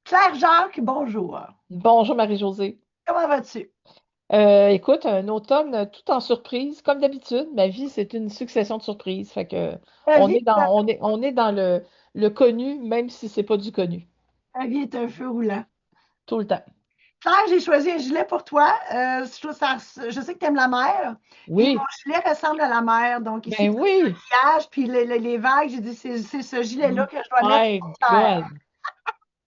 Claire Jacques, bonjour. Bonjour Marie-Josée. Comment vas-tu? Écoute, un automne tout en surprise, comme d'habitude. Ma vie, c'est une succession de surprises. Fait que Vie, on est dans le connu, même si c'est pas du connu, la vie est un feu roulant. tout le temps. Claire, j'ai choisi un gilet pour toi. Je sais que tu aimes la mer. Puis mon Oui, gilet ressemble à la mer. Donc ici, ben tu as des oui. coquillages, puis les vagues. J'ai dit, c'est ce gilet-là que je dois mettre My pour Claire. God.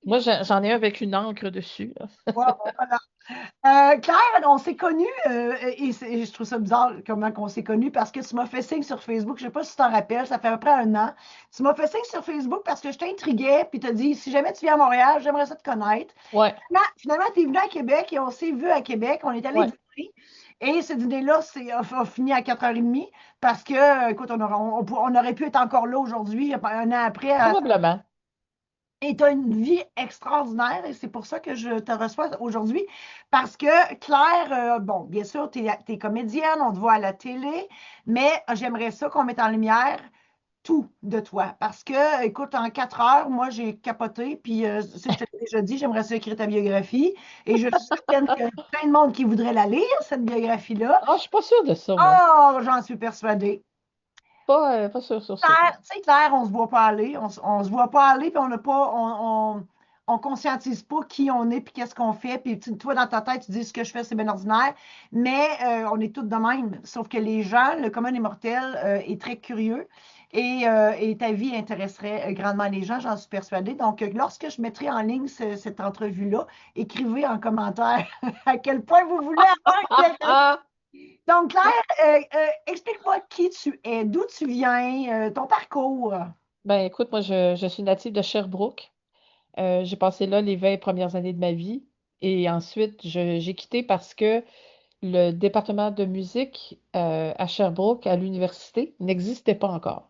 Moi, j'en ai un avec une encre dessus, là. Ouais, bon, voilà. Claire, on s'est connus, et je trouve ça bizarre comment on s'est connus parce que tu m'as fait signe sur Facebook, je ne sais pas si tu t'en rappelles, ça fait à peu près un an. Tu m'as fait signe sur Facebook parce que je t'intriguais, puis tu as dit, si jamais tu viens à Montréal, j'aimerais ça te connaître. Ouais, Finalement, tu es venu à Québec et on s'est vu à Québec, on est allé ouais, dîner. Et ce dîner-là a fini à 4h30 parce que, écoute, on aurait pu être encore là aujourd'hui, un an après, probablement. et tu as une vie extraordinaire et c'est pour ça que je te reçois aujourd'hui. Parce que Claire, bon, bien sûr, tu es comédienne, on te voit à la télé, mais j'aimerais ça qu'on mette en lumière tout de toi. Parce que, écoute, en 4 heures, moi, j'ai capoté, puis si je te l'ai déjà dit, j'aimerais ça écrire ta biographie. Et je suis certaine qu'il y a plein de monde qui voudrait la lire, cette biographie-là. Ah, je suis pas sûre de ça, moi. Oh, j'en suis persuadée. Pas sûre sur ça. Claire, tu sais, Claire, on se voit pas aller. On se voit pas aller, puis on n'a pas, on conscientise pas qui on est, puis qu'est-ce qu'on fait. Puis toi, dans ta tête, tu dis ce que je fais, c'est bien ordinaire. Mais on est tous de même. Sauf que les gens, le commun des mortels, est très curieux. Et ta vie intéresserait grandement les gens, j'en suis persuadée. Donc, lorsque je mettrai en ligne cette entrevue-là, écrivez en commentaire à quel point vous voulez avoir. Donc, Claire, explique-moi qui tu es, d'où tu viens, ton parcours. Ben écoute, moi, je suis native de Sherbrooke. J'ai passé là les 20 premières années de ma vie. Et ensuite, j'ai quitté parce que le département de musique à Sherbrooke, à l'université, n'existait pas encore.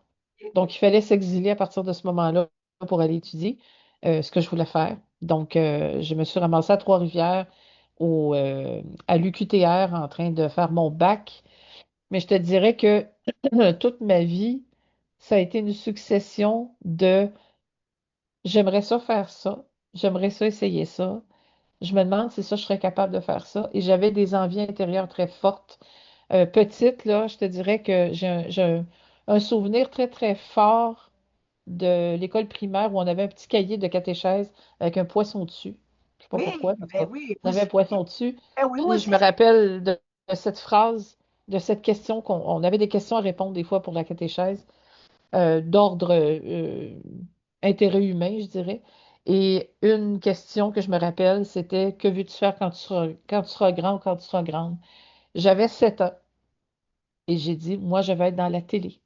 Donc, il fallait s'exiler à partir de ce moment-là pour aller étudier ce que je voulais faire. Donc, je me suis ramassée à Trois-Rivières, à l'UQTR, en train de faire mon bac. Mais je te dirais que toute ma vie, ça a été une succession de j'aimerais ça faire ça, j'aimerais ça essayer ça. Je me demande si ça, je serais capable de faire ça. Et j'avais des envies intérieures très fortes. Petite, là, je te dirais que un souvenir très, très fort de l'école primaire où on avait un petit cahier de catéchèse avec un poisson dessus. Je sais pas Oui, pourquoi, mais en tout ben cas, oui, on moi avait un aussi. poisson dessus. Ben oui, moi Puis aussi. je me rappelle de cette phrase, de cette question on avait des questions à répondre des fois pour la catéchèse d'ordre intérêt humain, je dirais. Et une question que je me rappelle, c'était que veux-tu faire quand tu seras grand ou quand tu seras grande? J'avais 7 ans et j'ai dit, moi, je vais être dans la télé.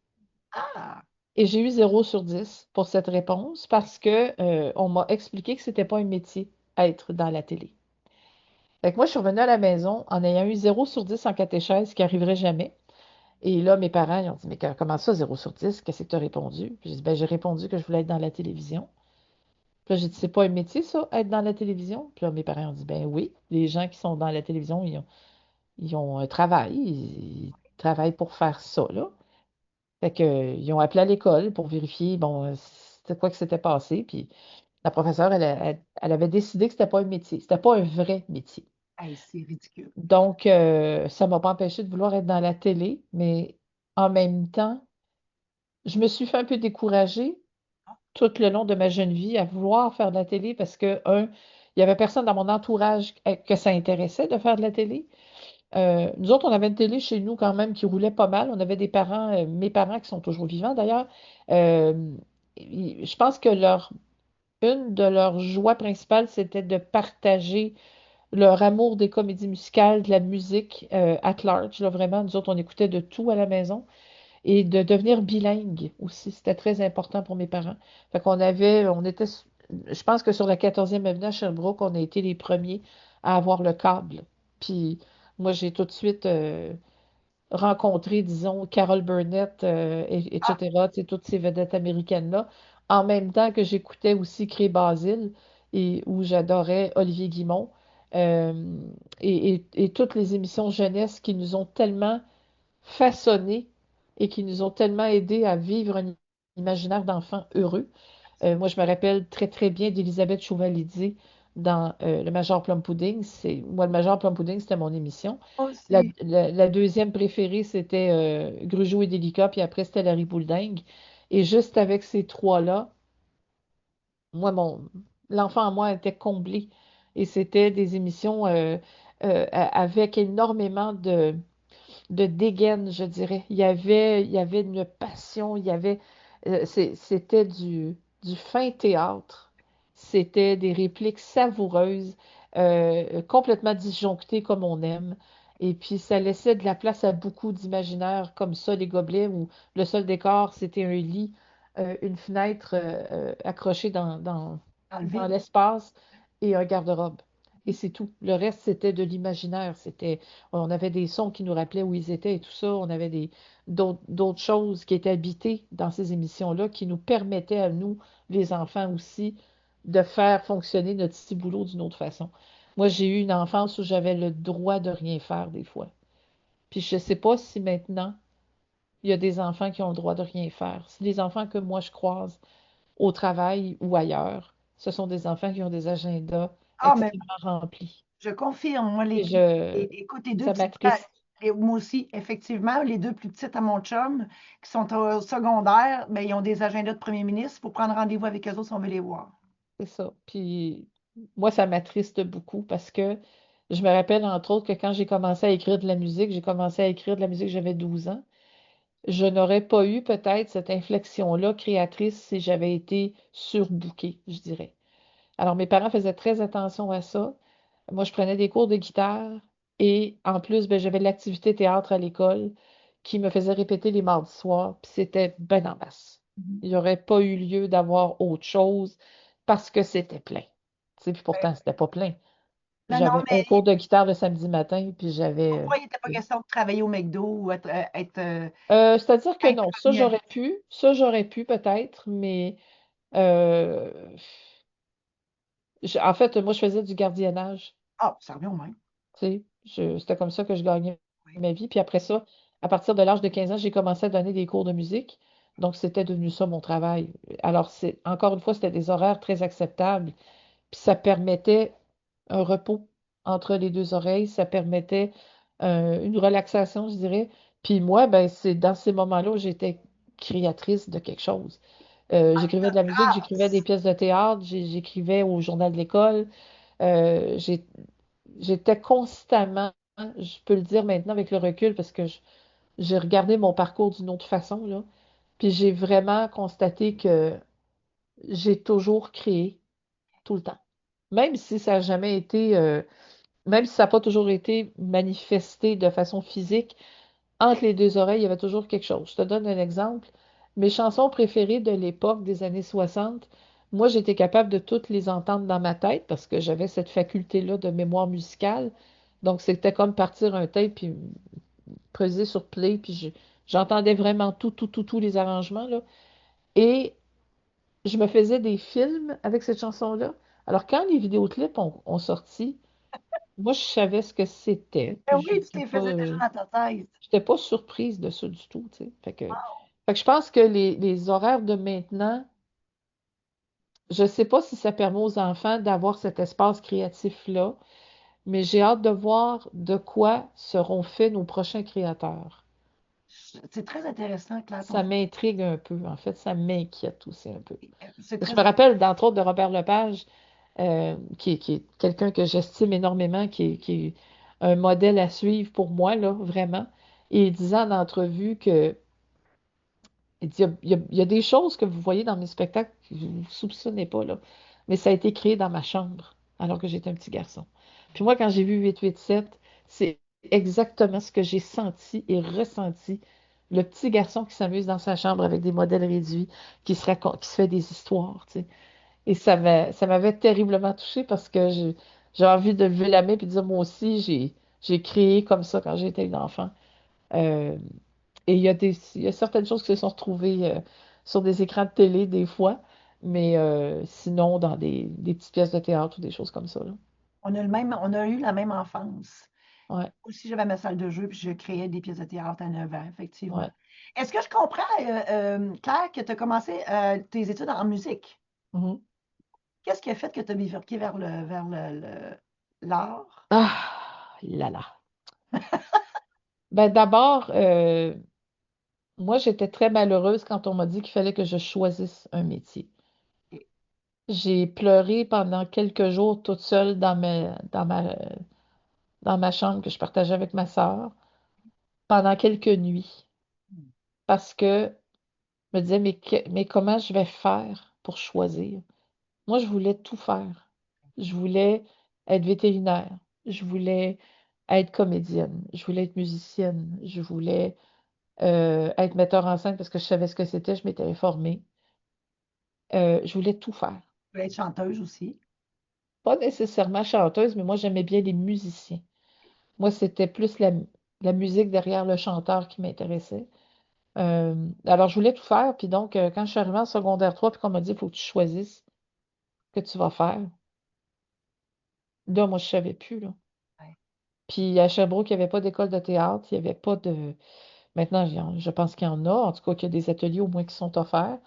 Ah, Et j'ai eu 0 sur 10 pour cette réponse parce que on m'a expliqué que c'était pas un métier être dans la télé. Fait que moi, je suis revenue à la maison en ayant eu 0 sur 10 en catéchèse, ce qui arriverait jamais. Et là, mes parents, ils ont dit, mais comment ça, 0 sur 10? Qu'est-ce que tu as répondu? Puis j'ai dit, ben, j'ai répondu que je voulais être dans la télévision. Puis là, j'ai dit, c'est pas un métier, ça, être dans la télévision? Puis là, mes parents ont dit, ben oui, les gens qui sont dans la télévision, ils ont un travail, ils travaillent pour faire ça, là. Fait que, ils ont appelé à l'école pour vérifier, bon, c'était quoi que s'était passé. Puis la professeure, elle avait décidé que c'était pas un métier, c'était pas un vrai métier. hey, c'est ridicule. Donc, ça m'a pas empêché de vouloir être dans la télé, mais en même temps, je me suis fait un peu décourager tout le long de ma jeune vie à vouloir faire de la télé parce que, un, il n'y avait personne dans mon entourage que ça intéressait de faire de la télé. Nous autres, on avait une télé chez nous quand même qui roulait pas mal. On avait des parents, mes parents qui sont toujours vivants d'ailleurs. euh, je pense que une de leurs joies principales, c'était de partager leur amour des comédies musicales, de la musique at large. Là, vraiment, nous autres, on écoutait de tout à la maison et de devenir bilingue aussi. C'était très important pour mes parents. Fait qu'on avait, on était, je pense que sur la 14e avenue à Sherbrooke, on a été les premiers à avoir le câble. Puis moi, j'ai tout de suite rencontré, disons, Carol Burnett, Ah, etc., tu sais, toutes ces vedettes américaines-là, en même temps que j'écoutais aussi Cré Basile et où j'adorais Olivier Guimond. euh, et toutes les émissions jeunesse qui nous ont tellement façonnés et qui nous ont tellement aidés à vivre un imaginaire d'enfant heureux. Moi, je me rappelle très, très bien d'Elisabeth Chauvalidi dans le Major Plum Pudding. Moi, le Major Plum Pudding, c'était mon émission. Aussi. La deuxième préférée, c'était Grugeot et Délicat, puis après, c'était Larry Boulding. Et juste avec ces trois-là, moi, l'enfant en moi était comblé. Et c'était des émissions avec énormément de dégaine, je dirais. Il y avait une passion, c'était du fin théâtre. C'était des répliques savoureuses, complètement disjonctées comme on aime. Et puis, ça laissait de la place à beaucoup d'imaginaire, comme ça, les gobelets, où le seul décor, c'était un lit, une fenêtre accrochée Dans le dans vide. l'espace et un garde-robe. Et c'est tout. Le reste, c'était de l'imaginaire. On avait des sons qui nous rappelaient où ils étaient et tout ça. On avait d'autres choses qui étaient habitées dans ces émissions-là qui nous permettaient à nous, les enfants aussi, de faire fonctionner notre petit boulot d'une autre façon. Moi, j'ai eu une enfance où j'avais le droit de rien faire des fois. Puis je ne sais pas si maintenant, il y a des enfants qui ont le droit de rien faire. Si les enfants que moi je croise au travail ou ailleurs, ce sont des enfants qui ont des agendas Ah, mais extrêmement remplis. je confirme, moi, Et je, écoute, les deux ça petites, ah, m'attriste. moi aussi, effectivement, les deux plus petites à mon chum, qui sont au secondaire, ben, ils ont des agendas de premier ministre. Il faut prendre rendez-vous avec eux autres si on veut les voir. C'est ça. Puis moi, ça m'attriste beaucoup parce que je me rappelle entre autres que quand j'ai commencé à écrire de la musique, j'ai commencé à écrire de la musique, j'avais 12 ans. Je n'aurais pas eu peut-être cette inflexion-là créatrice si j'avais été surbookée, je dirais. Alors mes parents faisaient très attention à ça. Moi, je prenais des cours de guitare et en plus, ben, j'avais l'activité théâtre à l'école qui me faisait répéter les mardis soirs, puis c'était ben en masse. Mhm. Il n'y aurait pas eu lieu d'avoir autre chose parce que c'était plein. Tu sais, puis pourtant, c'était pas plein. Non, non, J'avais mon mais cours de guitare le samedi matin, puis j'avais... pourquoi il n'était pas question de travailler au McDo ou c'est-à-dire que non, infirmière? ça j'aurais pu peut-être, mais euh, en fait, moi, je faisais du gardiennage. Ah, ça revient au même. Tu sais, c'était comme ça que je gagnais Oui. ma vie. Puis après ça, à partir de l'âge de 15 ans, j'ai commencé à donner des cours de musique. Donc, c'était devenu ça mon travail. Alors, encore une fois, c'était des horaires très acceptables. Puis ça permettait un repos entre les deux oreilles. Ça permettait une relaxation, je dirais. Puis moi, ben, c'est dans ces moments-là où j'étais créatrice de quelque chose. J'écrivais de la musique, Ah, j'écrivais des pièces de théâtre, j'écrivais au journal de l'école. Euh, j'ai- J'étais constamment, je peux le dire maintenant avec le recul, parce que j'ai regardé mon parcours d'une autre façon, là, puis j'ai vraiment constaté que j'ai toujours créé, tout le temps. Même si ça n'a jamais été, même si ça n'a pas toujours été manifesté de façon physique, entre les deux oreilles, il y avait toujours quelque chose. Je te donne un exemple. Mes chansons préférées de l'époque des années 60, moi, j'étais capable de toutes les entendre dans ma tête parce que j'avais cette faculté-là de mémoire musicale. Donc, c'était comme partir un tape puis peser sur play, puis j'entendais vraiment tous les arrangements, là. Et je me faisais des films avec cette chanson-là. Alors, quand les vidéoclips ont sorti, moi, je savais ce que c'était, ben puis oui, tu t'es faisais déjà dans ta tête. j'étais pas surprise de ça du tout, tu sais. Fait que je pense que les horaires de maintenant, je sais pas si ça permet aux enfants d'avoir cet espace créatif-là, mais j'ai hâte de voir de quoi seront faits nos prochains créateurs. C'est très intéressant, Claire, ton Ça m'intrigue un peu, en fait, ça m'inquiète aussi un peu. c'est Je très me rappelle, d'entre autres, de Robert Lepage, qui est quelqu'un que j'estime énormément, qui est un modèle à suivre pour moi, là, vraiment. Et il disait en entrevue que il dit, il y a des choses que vous voyez dans mes spectacles que vous ne soupçonnez pas, là. Mais ça a été créé dans ma chambre, alors que j'étais un petit garçon. Puis moi, quand j'ai vu 887, c'est exactement ce que j'ai senti et ressenti. Le petit garçon qui s'amuse dans sa chambre avec des modèles réduits, qui se fait des histoires, tu sais. Et ça m'avait terriblement touchée parce que j'ai envie de lever la main et de dire, moi aussi, j'ai créé comme ça quand j'étais une enfant. Euh, et il y a certaines choses qui se sont retrouvées sur des écrans de télé des fois, mais sinon dans des petites pièces de théâtre ou des choses comme ça, là. on a eu la même enfance. Ouais, Aussi, j'avais ma salle de jeu, puis je créais des pièces de théâtre à 9 ans, effectivement. ouais. Est-ce que je comprends, Claire, que tu as commencé tes études en musique? Mhm. Qu'est-ce qui a fait que tu as bifurqué vers l'art? Ah, là là. Ben d'abord, moi, j'étais très malheureuse quand on m'a dit qu'il fallait que je choisisse un métier. Et- J'ai pleuré pendant quelques jours toute seule dans ma chambre que je partageais avec ma sœur, pendant quelques nuits, parce que je me disais, mais comment je vais faire pour choisir? Moi, je voulais tout faire. Je voulais être vétérinaire, je voulais être comédienne, je voulais être musicienne, je voulais être metteur en scène parce que je savais ce que c'était, je m'étais informée. Je voulais tout faire. Tu voulais être chanteuse aussi. Pas nécessairement chanteuse, mais moi, j'aimais bien les musiciens. Moi, c'était plus la musique derrière le chanteur qui m'intéressait. Alors, je voulais tout faire. Puis donc, quand je suis arrivée en secondaire 3 puis qu'on m'a dit, il faut que tu choisisses ce que tu vas faire, là, moi, je ne savais plus, là. Ouais. Puis à Sherbrooke, il n'y avait pas d'école de théâtre, il n'y avait pas de... Maintenant, je pense qu'il y en a, en tout cas, qu'il y a des ateliers au moins qui sont offerts.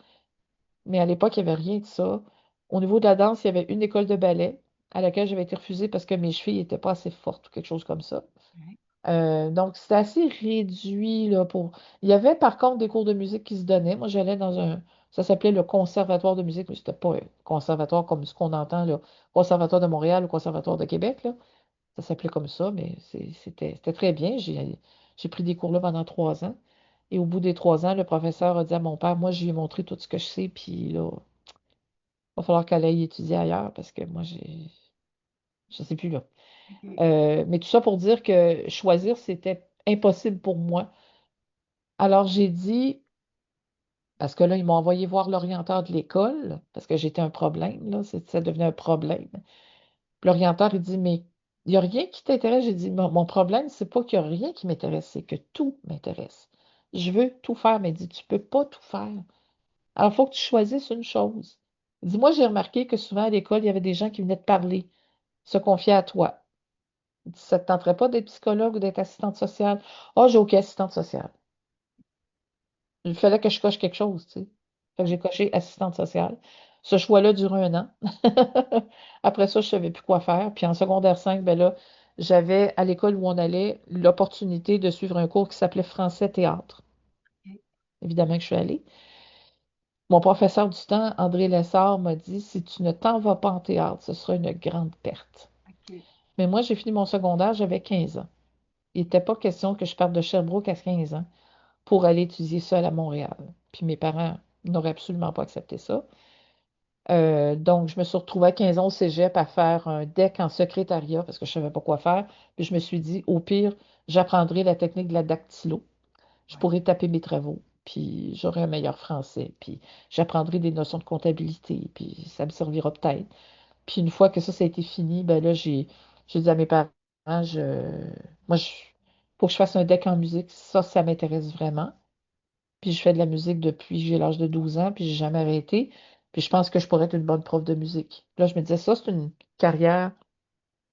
Mais à l'époque, il n'y avait rien de ça. Au niveau de la danse, il y avait une école de ballet à laquelle j'avais été refusée parce que mes chevilles n'étaient pas assez fortes ou quelque chose comme ça. Ouais. Donc, c'était assez réduit là, pour. Il y avait par contre des cours de musique qui se donnaient. Moi, j'allais dans un. Ça s'appelait le Conservatoire de musique, mais c'était pas un conservatoire comme ce qu'on entend, là. Conservatoire de Montréal ou Conservatoire de Québec, là. Ça s'appelait comme ça, mais c'était très bien. J'ai pris des cours là pendant 3 ans. Et au bout des 3 ans, le professeur a dit à mon père, moi, je lui ai montré tout ce que je sais, puis là, il va falloir qu'elle aille étudier ailleurs parce que moi, je ne sais plus là. OK. Mais tout ça pour dire que choisir, c'était impossible pour moi. Alors j'ai dit, parce que là, ils m'ont envoyé voir l'orienteur de l'école, parce que j'étais un problème, là, ça devenait un problème. Puis l'orienteur, il dit, mais il n'y a rien qui t'intéresse. J'ai dit, mon problème, c'est pas qu'il n'y a rien qui m'intéresse, c'est que tout m'intéresse. Je veux tout faire, mais il dit, tu peux pas tout faire. Alors, il faut que tu choisisses une chose. Il dit, moi, j'ai remarqué que souvent à l'école, il y avait des gens qui venaient te parler, se confier à toi. Il dit, ça ne te tenterait pas d'être psychologue ou d'être assistante sociale? Ah, j'ai aucun assistante sociale. Il fallait que je coche quelque chose, tu sais. Fait que j'ai coché assistante sociale. Ce choix-là dure un an. Après ça, je ne savais plus quoi faire. Puis en secondaire 5, ben là, j'avais à l'école où on allait l'opportunité de suivre un cours qui s'appelait Français-théâtre. OK. Évidemment que je suis allée. Mon professeur du temps, André Lessard, m'a dit, si tu ne t'en vas pas en théâtre, ce sera une grande perte. OK. Mais moi, j'ai fini mon secondaire, j'avais 15 ans. Il n'était pas question que je parte de Sherbrooke à 15 ans pour aller étudier seule à Montréal. Puis mes parents n'auraient absolument pas accepté ça. Donc, je me suis retrouvée à 15 ans au cégep à faire un DEC en secrétariat parce que je ne savais pas quoi faire. Puis je me suis dit, au pire, j'apprendrai la technique de la dactylo. Je Ouais. pourrais taper mes travaux, puis j'aurai un meilleur français, puis j'apprendrai des notions de comptabilité, puis ça me servira peut-être. Puis une fois que ça a été fini, ben là, j'ai dit à mes parents, moi, faut que je fasse un deck en musique. Ça m'intéresse vraiment. Puis je fais de la musique depuis que j'ai l'âge de 12 ans, puis j'ai jamais arrêté. Puis je pense que je pourrais être une bonne prof de musique. Là, je me disais, ça, c'est une carrière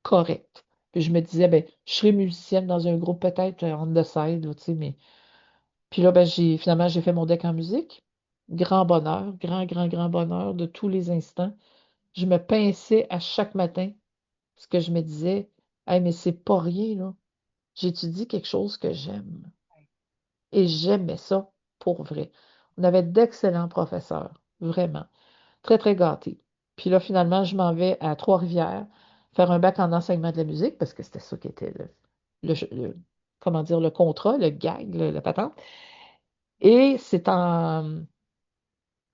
correcte. Puis je me disais, ben, je serais musicienne dans un groupe peut-être on the side, là, tu sais, mais. Puis là, ben, finalement, j'ai fait mon deck en musique. Grand bonheur, grand, grand, grand bonheur de tous les instants. Je me pinçais à chaque matin ce que je me disais, hey, mais c'est pas rien, là. J'étudie quelque chose que j'aime. Et j'aimais ça pour vrai. On avait d'excellents professeurs, vraiment. Très, très gâtés. Puis là, finalement, je m'en vais à Trois-Rivières faire un bac en enseignement de la musique parce que c'était ça qui était comment dire, le contrat, le gag, la patente. Et c'est en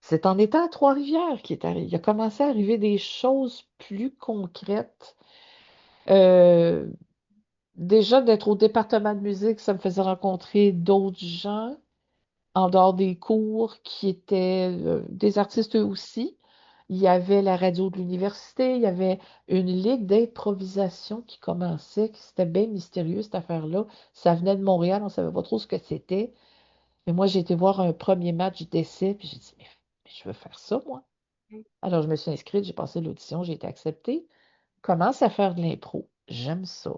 étant à Trois-Rivières il a commencé à arriver des choses plus concrètes. Euh, Déjà, d'être au département de musique, ça me faisait rencontrer d'autres gens en dehors des cours qui étaient des artistes eux aussi. Il y avait la radio de l'université, il y avait une ligue d'improvisation qui commençait, qui c'était bien mystérieux cette affaire-là. Ça venait de Montréal, on ne savait pas trop ce que c'était. Mais moi, j'ai été voir un premier match d'essai, puis j'ai dit, mais je veux faire ça, moi. Alors, je me suis inscrite, j'ai passé l'audition, j'ai été acceptée. Commence à faire de l'impro. J'aime ça.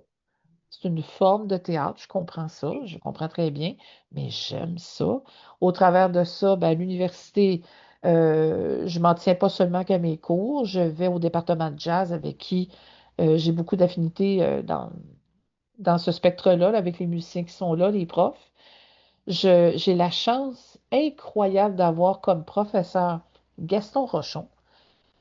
C'est une forme de théâtre, je comprends ça, je comprends très bien, mais j'aime ça. Au travers de ça, ben, à l'université, Je m'en tiens pas seulement qu'à mes cours, je vais au département de jazz avec qui j'ai beaucoup d'affinités dans ce spectre-là, là, avec les musiciens qui sont là, les profs. J'ai la chance incroyable d'avoir comme professeur Gaston Rochon.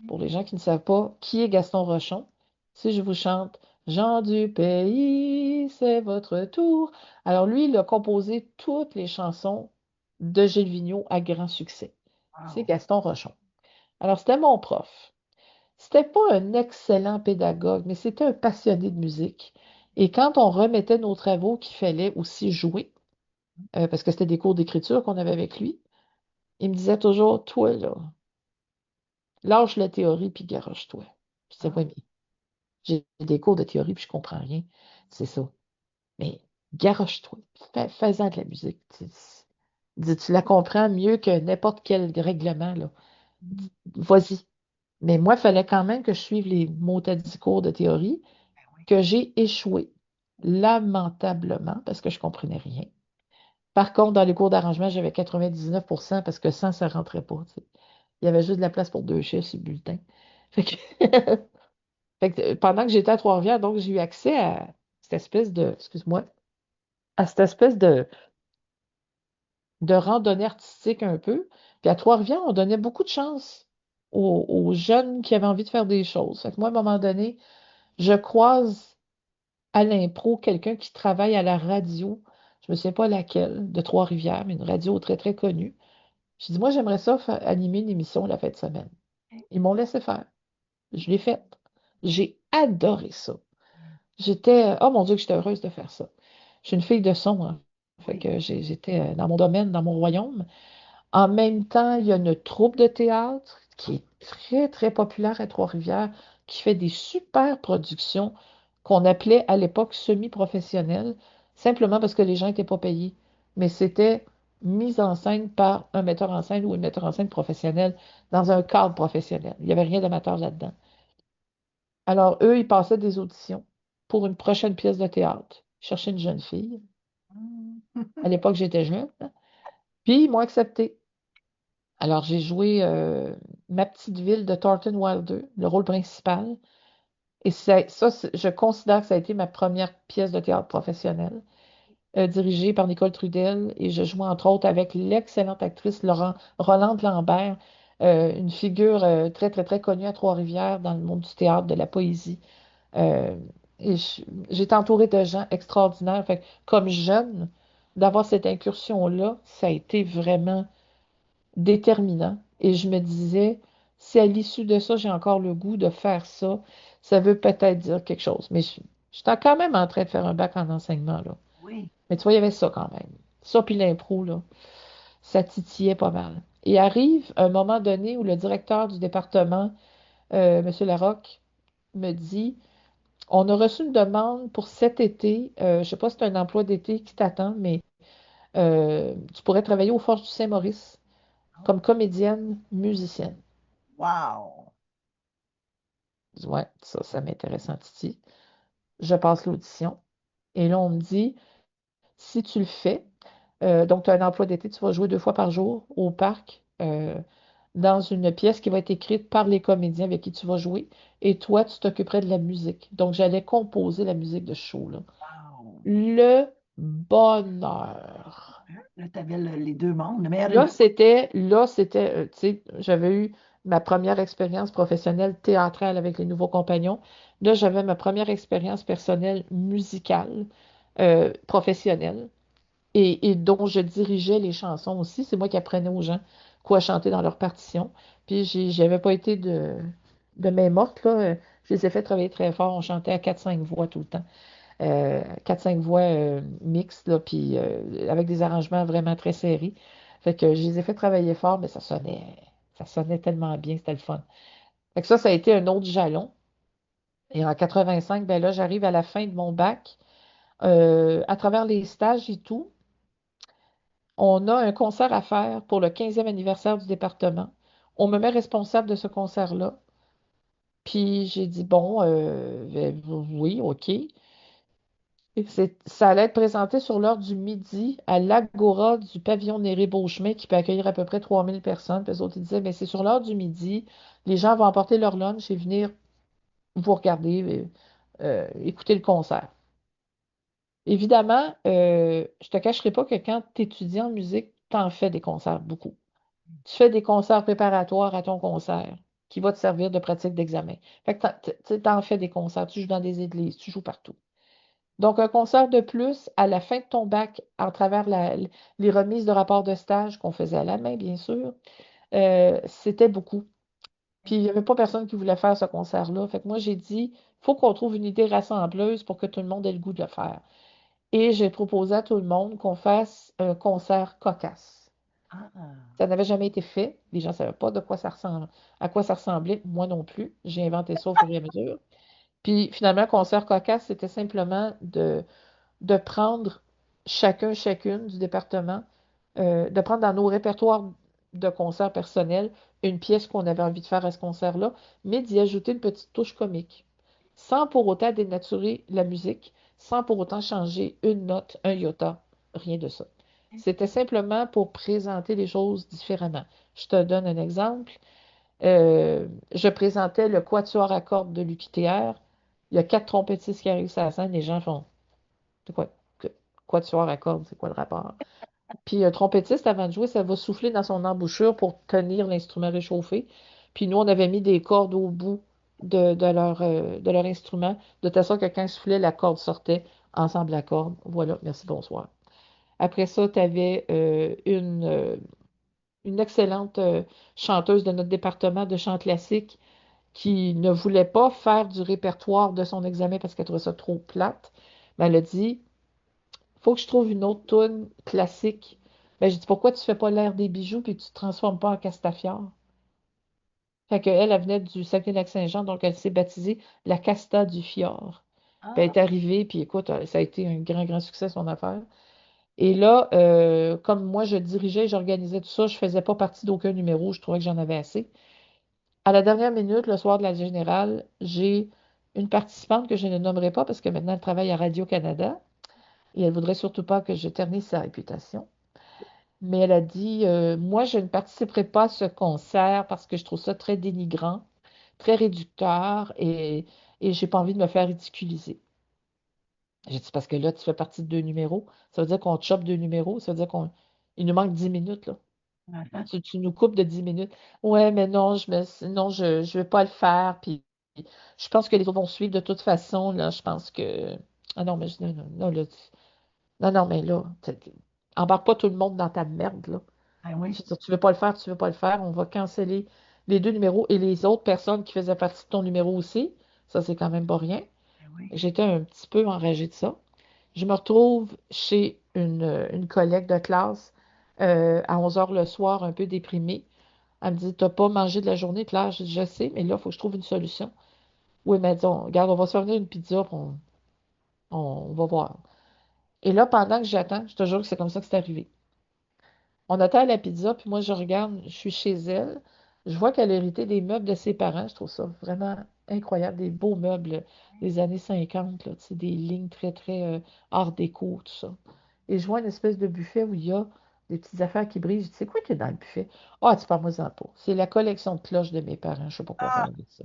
Pour les gens qui ne savent pas qui est Gaston Rochon, si je vous chante Jean du pays, c'est votre tour. Alors lui, il a composé toutes les chansons de Gilles Vigneault à grand succès. C'est Wow. Gaston Rochon. Alors c'était mon prof. C'était pas un excellent pédagogue, mais c'était un passionné de musique. Et quand on remettait nos travaux qu'il fallait aussi jouer, parce que c'était des cours d'écriture qu'on avait avec lui, il me disait toujours, toi, là, lâche la théorie puis garoche-toi. Je disais, Ah, oui, mais j'ai des cours de théorie puis je comprends rien. C'est ça. Mais garoche-toi. Fais-en de la musique. Tu la comprends mieux que n'importe quel règlement, là. mm, Vas-y. Mais moi, il fallait quand même que je suive les mots à cours de théorie, ben oui. que j'ai échoué lamentablement parce que je comprenais rien. Par contre, dans les cours d'arrangement, j'avais 99% parce que 100, ça ne rentrait pas. Tu sais. Il y avait juste de la place pour deux chiffres sur le bulletin. Fait que, fait que, pendant que j'étais à Trois-Rivières, donc j'ai eu accès à cette espèce de, excuse-moi, à cette espèce de randonnée artistique un peu. Puis à Trois-Rivières, on donnait beaucoup de chance aux jeunes qui avaient envie de faire des choses. Fait que moi, à un moment donné, je croise à l'impro quelqu'un qui travaille à la radio, je ne me souviens pas laquelle, de Trois-Rivières, mais une radio très, très connue. Je dis, moi, j'aimerais ça animer une émission la fin de semaine. Ils m'ont laissé faire. Je l'ai faite. J'ai adoré ça. J'étais, oh mon Dieu, que j'étais heureuse de faire ça. Je suis une fille de son, hein. Fait Oui. que j'étais dans mon domaine, dans mon royaume. En même temps, il y a une troupe de théâtre qui est très, très populaire à Trois-Rivières, qui fait des super productions qu'on appelait à l'époque semi-professionnelles, simplement parce que les gens n'étaient pas payés. Mais c'était mis en scène par un metteur en scène ou une metteur en scène professionnelle dans un cadre professionnel. Il n'y avait rien d'amateur là-dedans. Alors, eux, ils passaient des auditions pour une prochaine pièce de théâtre. Ils cherchaient une jeune fille. Mm. À l'époque, j'étais jeune. Puis, ils m'ont accepté. Alors, j'ai joué Ma petite ville de Thornton Wilder, le rôle principal. Et je considère que ça a été ma première pièce de théâtre professionnelle, dirigée par Nicole Trudel. Et je jouais entre autres avec l'excellente actrice Rolande Lambert, une figure très, très, très connue à Trois-Rivières dans le monde du théâtre, de la poésie. Euh, et j'étais entourée de gens extraordinaires. Fait que, comme jeune, d'avoir cette incursion-là, ça a été vraiment déterminant. Et je me disais, si à l'issue de ça, j'ai encore le goût de faire ça, ça veut peut-être dire quelque chose. Mais j'étais quand même en train de faire un bac en enseignement, là. Oui. Mais tu vois, il y avait ça quand même. Ça, puis l'impro, là, ça titillait pas mal. Et arrive un moment donné où le directeur du département, M. Larocque, me dit, on a reçu une demande pour cet été, je ne sais pas si c'est un emploi d'été qui t'attend, mais tu pourrais travailler au Forges du Saint-Maurice Oh, comme comédienne musicienne. wow. Je dis, ouais, ça m'intéresse en Titi. Je passe l'audition. Et là, on me dit, si tu le fais, donc tu as un emploi d'été, tu vas jouer 2 fois par jour au parc dans une pièce qui va être écrite par les comédiens avec qui tu vas jouer. Et toi, tu t'occuperais de la musique. Donc, j'allais composer la musique de ce show-là. Wow. Le bonheur. Là, tu avais les deux mondes, le meilleur des Là, deux. tu sais, j'avais eu ma première expérience professionnelle théâtrale avec les Nouveaux Compagnons. Là, j'avais ma première expérience personnelle musicale, professionnelle, et dont je dirigeais les chansons aussi. C'est moi qui apprenais aux gens quoi chanter dans leur partition. Puis, j'avais pas été de main morte, là. Je les ai fait travailler très fort. On chantait à 4-5 voix tout le temps. 4-5 voix mixtes, là, puis avec des arrangements vraiment très serrés. Fait que je les ai fait travailler fort, mais ça sonnait tellement bien, c'était le fun. Fait que ça a été un autre jalon. Et en 85, ben là, j'arrive à la fin de mon bac. À travers les stages et tout, on a un concert à faire pour le 15e anniversaire du département. On me met responsable de ce concert-là. Puis j'ai dit, bon, ben, oui, OK. Ça allait être présenté sur l'heure du midi à l'Agora du pavillon Néré-Beauchemin qui peut accueillir à peu près 3000 personnes. Puis eux autres, ils disaient, mais c'est sur l'heure du midi, les gens vont emporter leur lunch et venir vous regarder, écouter le concert. Évidemment, je te cacherai pas que quand tu étudies en musique, tu en fais des concerts beaucoup. Tu fais des concerts préparatoires à ton concert qui va te servir de pratique d'examen. Fait que tu en fais des concerts, tu joues dans des églises, tu joues partout. Donc, un concert de plus à la fin de ton bac, à travers les remises de rapports de stage qu'on faisait à la main, bien sûr, c'était beaucoup. Puis, il n'y avait pas personne qui voulait faire ce concert-là. Fait que moi, j'ai dit, il faut qu'on trouve une idée rassembleuse pour que tout le monde ait le goût de le faire. Et j'ai proposé à tout le monde qu'on fasse un concert cocasse. Ah. Ça n'avait jamais été fait. Les gens ne savaient pas de quoi ça ressemble, à quoi ça ressemblait. Moi non plus. J'ai inventé ça au fur et à mesure. Puis finalement, concert cocasse, c'était simplement de prendre chacune du département, de prendre dans nos répertoires de concerts personnels une pièce qu'on avait envie de faire à ce concert-là, mais d'y ajouter une petite touche comique, sans pour autant dénaturer la musique, sans pour autant changer une note, un iota, rien de ça. C'était simplement pour présenter les choses différemment. Je te donne un exemple. Je présentais le quatuor à cordes de l'UQTR. Il y a 4 trompettistes qui arrivent sur la scène, les gens font c'est quoi? Quatuor à cordes, c'est quoi le rapport? Puis un trompettiste, avant de jouer, ça va souffler dans son embouchure pour tenir l'instrument réchauffé. Puis nous, on avait mis des cordes au bout de leur instrument, de telle sorte que quand il soufflait, la corde sortait ensemble la corde. Voilà, merci, bonsoir. Après ça, tu avais une excellente chanteuse de notre département de chant classique qui ne voulait pas faire du répertoire de son examen parce qu'elle trouvait ça trop plate. Mais elle a dit, faut que je trouve une autre tune classique. Ben, j'ai dit, pourquoi tu fais pas l'air des bijoux puis tu te transformes pas en Castafiore? Fait qu'elle, elle venait du Saguenay-Lac-Saint-Jean, donc elle s'est baptisée la Casta du Fjord. Puis elle Ah. est arrivée, puis écoute, ça a été un grand, grand succès, son affaire. Et là, comme moi, je dirigeais, j'organisais tout ça, je faisais pas partie d'aucun numéro, je trouvais que j'en avais assez. À la dernière minute, le soir de la générale, j'ai une participante que je ne nommerai pas parce que maintenant elle travaille à Radio-Canada et elle voudrait surtout pas que je ternisse sa réputation. Mais elle a dit, moi, je ne participerai pas à ce concert parce que je trouve ça très dénigrant, très réducteur et j'ai pas envie de me faire ridiculiser. J'ai dit, parce que là, tu fais partie de 2 numéros. Ça veut dire qu'on te chope 2 numéros. Ça veut dire il nous manque 10 minutes, là. Ah. Tu nous coupes de 10 minutes. Ouais, mais non, non, je vais pas le faire. Puis je pense que les autres vont suivre de toute façon. Là, je pense que. Ah non, mais non, non, non, là, non, non, mais là, embarque pas tout le monde dans ta merde, là. Ah oui. Je veux dire, tu veux pas le faire, tu veux pas le faire. On va canceller les 2 numéros et les autres personnes qui faisaient partie de ton numéro aussi. Ça, c'est quand même pas rien. Ah oui. J'étais un petit peu enragée de ça. Je me retrouve chez une collègue de classe à 11 heures le soir, un peu déprimée. Elle me dit, t'as pas mangé de la journée, Claire? Je dis, je sais, mais là, il faut que je trouve une solution. Oui, elle m'a dit, regarde, on va se faire venir une pizza, puis on va voir. Et là, pendant que j'attends, je te jure que c'est comme ça que c'est arrivé. On attend la pizza, puis moi, je regarde, je suis chez elle. Je vois qu'elle a hérité des meubles de ses parents. Je trouve ça vraiment incroyable, des beaux meubles des années 50, là, tu sais, des lignes très, très art déco, tout ça. Et je vois une espèce de buffet où il y a des petites affaires qui brillent. Je dis, c'est quoi qui est dans le buffet? Ah, tu parles-moi-en pas. C'est la collection de cloches de mes parents. Je sais pas quoi faire Ah. avec ça.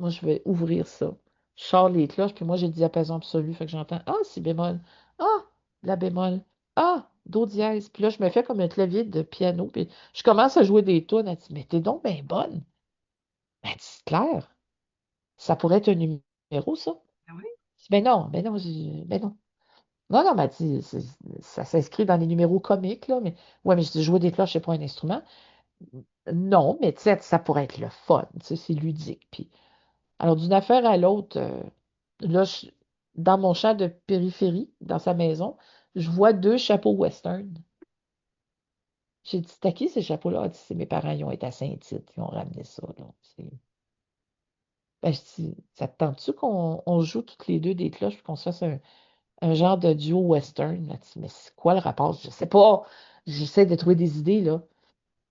Moi, je vais ouvrir ça. Je sors les cloches, puis moi, j'ai le diapason absolu. Fait que j'entends ah, si bémol. Ah, la bémol. Ah, do dièse. Puis là, je me fais comme un clavier de piano. Puis je commence à jouer des tunes. Elle dit, mais t'es donc bien bonne. Elle dit, c'est clair. Ça pourrait être un numéro, ça. Ah oui. Je dis, ben non, ben non. Non, non, elle m'a dit, ça s'inscrit dans les numéros comiques, là. Mais ouais, mais je dis, jouer des cloches, c'est pas un instrument. Non, mais tu sais, ça pourrait être le fun. Tu sais, c'est ludique. Puis alors, d'une affaire à l'autre, là, dans mon champ de périphérie, dans sa maison, je vois 2 chapeaux western. J'ai dit, t'as qui ces chapeaux-là? Elle dit, c'est mes parents, ils ont été à Saint-Tite, ils ont ramené ça. Là. Ben, je dis, ça te tente-tu qu'on joue toutes les deux des cloches puis qu'on se fasse un genre de duo western? Elle dit, mais c'est quoi le rapport? Je sais pas. J'essaie de trouver des idées, là.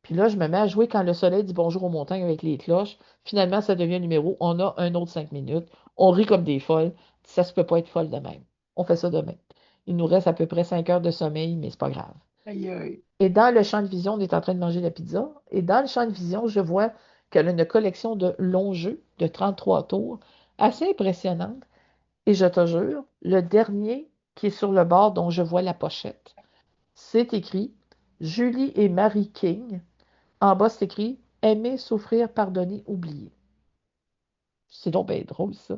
Puis là, je me mets à jouer quand le soleil dit bonjour aux montagnes avec les cloches. Finalement, ça devient un numéro. On a un autre 5 minutes. On rit comme des folles. Ça se peut pas être folle de même. On fait ça demain. Il nous reste à peu près 5 heures de sommeil, mais c'est pas grave. Aïe, aïe. Et dans le champ de vision, on est en train de manger la pizza. Et dans le champ de vision, je vois qu'elle a une collection de longs jeux de 33 tours, assez impressionnante. Et je te jure, le dernier qui est sur le bord dont je vois la pochette, c'est écrit Julie et Marie King. En bas, c'est écrit Aimer, souffrir, pardonner, oublier. C'est donc bien drôle, ça.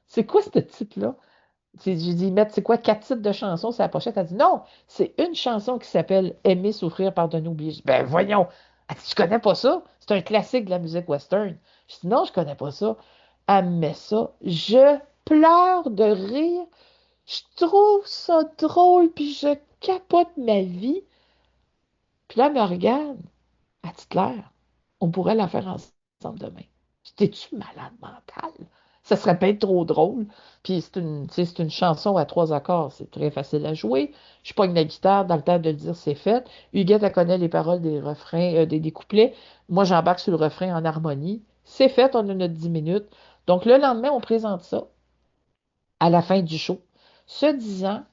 C'est quoi ce titre-là? J'ai dit, mettre, c'est quoi, 4 titres de chansons sur la pochette? Elle dit, non, c'est une chanson qui s'appelle Aimer, souffrir, pardonner, oublier. Je dis, ben voyons. Elle dit, tu connais pas ça? C'est un classique de la musique western. Je dis, non, je connais pas ça. Elle me met ça. Je pleure de rire. Je trouve ça drôle, puis je capote ma vie. Puis là, elle me regarde. Elle dit, Claire, on pourrait la faire ensemble demain. T'es-tu malade mentale? Ça serait peut-être trop drôle. Puis tu sais, c'est une chanson à 3 accords. C'est très facile à jouer. Je pogne la guitare, dans le temps de le dire, c'est fait. Huguette, elle connaît les paroles des refrains, des couplets. Moi, j'embarque sur le refrain en harmonie. C'est fait, on a notre 10 minutes. Donc, le lendemain, on présente ça à la fin du show, se disant,